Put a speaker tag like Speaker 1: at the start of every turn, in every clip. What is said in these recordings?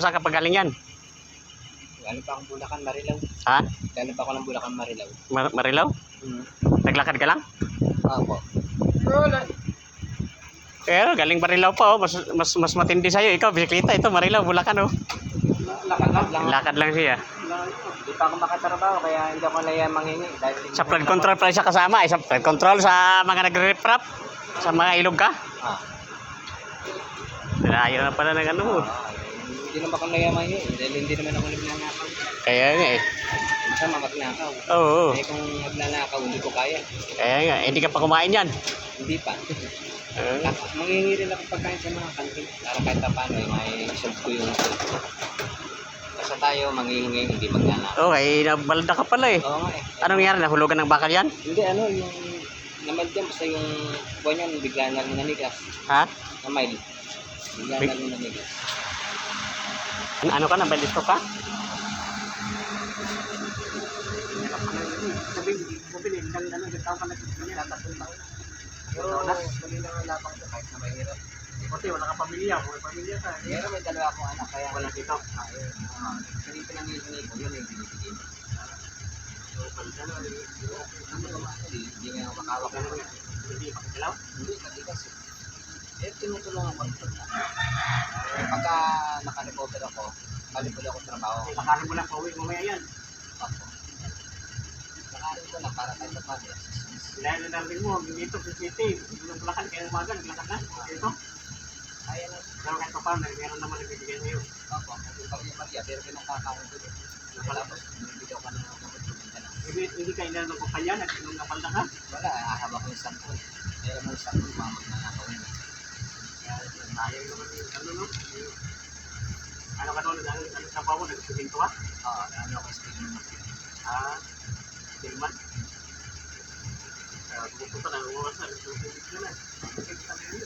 Speaker 1: saan ka pagaling yan?
Speaker 2: Galing pa akong Bulacan, Marilao.
Speaker 1: Ha?
Speaker 2: Galing pa ako ng Bulacan, Marilao.
Speaker 1: Marilao? Naglakad ka lang?
Speaker 2: Opo.
Speaker 1: Pero galing Marilao pa oh. Mas matindi sa'yo. Ikaw, bisikleta. Ito, Marilao, Bulacan oh. Lakad lang siya.
Speaker 2: Hindi pa ako makatrabaho, kaya hindi ako naya mangingi.
Speaker 1: Sa flood control pala siya kasama. Sa flood control sa mga nagre-reprap. Sa mga ilog ka. Ayaw na pala ng ano mo.
Speaker 2: Hindi naman ako naya mangingi. Dahil hindi naman ako nagnanakaw.
Speaker 1: Kaya nga eh.
Speaker 2: Masama magnakaw.
Speaker 1: Oo.
Speaker 2: Eh kung magnanakaw, hindi ko kaya.
Speaker 1: Kaya nga. Hindi ka pa kumain yan.
Speaker 2: Hindi pa. Mangingi rin ako pagkain sa mga kantin. Para kahit pa paano, may solve ko yung basta tayo, mangingi, hindi magnanakaw.
Speaker 1: Okay, nabalda ka pala eh.
Speaker 2: Oo nga eh.
Speaker 1: Anong nangyari? Nahulugan ng bakal yan?
Speaker 2: Hindi, yung namal dyan, basta yung buwan yan, bigla na rin nanigas.
Speaker 1: Ha?
Speaker 2: Namal. Bigla na rin nanigas.
Speaker 1: Ano ka? Nabalisto ka?
Speaker 2: Pero, mali lang ang lapang ko kahit na mahirap.
Speaker 1: Kasi wala ka pamilya. May pamilya ka.
Speaker 2: Pero may dalawa akong anak, kaya wala dito. Hindi pinangihingi ko, yun yung binibigay. Hindi nga makawak na naman.
Speaker 1: Hindi pa kagalaw?
Speaker 2: Hindi, katigas eh. Eh, tinutulungan ko ito. Pagka naka-recover ako, kalipod ako trabaho.
Speaker 1: Sakarin mo lang pauwi mamaya yan.
Speaker 2: Ako. Nakarin ko na para kahit pa paano.
Speaker 1: Dahil na namin mo, dito sa city, yung Bulacan, kaya umaga, naglakad na. Dito.
Speaker 2: Kaya na.
Speaker 1: Pero kahit pa paano, meron naman nagbibigay sa'yo.
Speaker 2: Ako, pag Maria, pero pinakakain ko din. Tapos, bibigyan ka na ng
Speaker 1: Hindi ka inano ng kupalyan at nung napalda ka?
Speaker 2: wala, ahaba ko yung sampo. Pero mo yung sampo, mamag na nakawin.
Speaker 1: Sayang naman yung ano no? Ano ka doon, ano sa bawo, nagsisinto ka?
Speaker 2: Oo, ano ako sa tingin.
Speaker 1: Tilman. Pupunta na, umuwas na, nagsusunod ka na.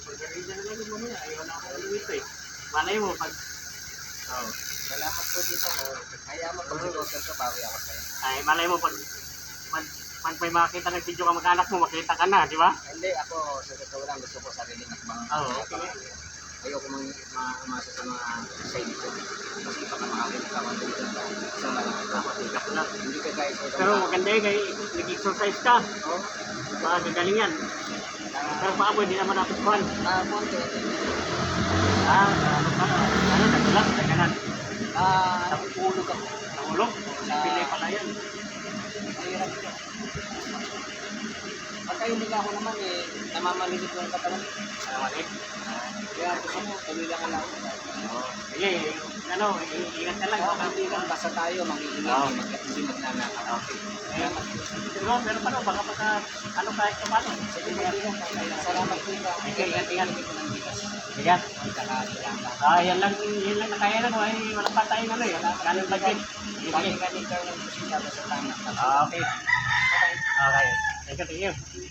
Speaker 1: Pagkarin na lang yung mamaya, ayaw na ako ulit ito eh. Malay mo, pag...
Speaker 2: Salamat po dito. Kaya mo pag recover ko, bawi ako sa'yo.
Speaker 1: Ay, malay mo, pag may makita ng video ka mag-anak mo, makita ka na, di ba?
Speaker 2: Hindi, ako sa totoo lang gusto ko sarili ng mga
Speaker 1: Okay.
Speaker 2: ayoko umasa sa mga side ko. Kasi baka makakita ka man dito sa malaki ako. Hindi ka guys.
Speaker 1: Pero maganda yun, nag-exercise ka. Gagaling yan. Pero paabo, hindi naman napipuan.
Speaker 2: Konti.
Speaker 1: Nagulak, naganan.
Speaker 2: Nakupulog ako.
Speaker 1: Nahulog, pili pala yan.
Speaker 2: Mahirap ito. Pagka hindi ka ako naman namamalilit ko ang katawan. Kaya gusto mo, tuloy lang ang laot.
Speaker 1: Sige, ingat ka lang.
Speaker 2: Hindi lang, basta tayo, mangihingi, hindi magnanakaw.
Speaker 1: Pero baka kahit ka paano.
Speaker 2: Sige, kaibigan, salamat po ka.
Speaker 1: Sige, ingat.
Speaker 2: Ingat.
Speaker 1: Yan lang na kaya lang. Walang patayin ano eh. Walang budget.
Speaker 2: Pag-ingat ikaw ng kusita sa tama.
Speaker 1: Okay. Thank you.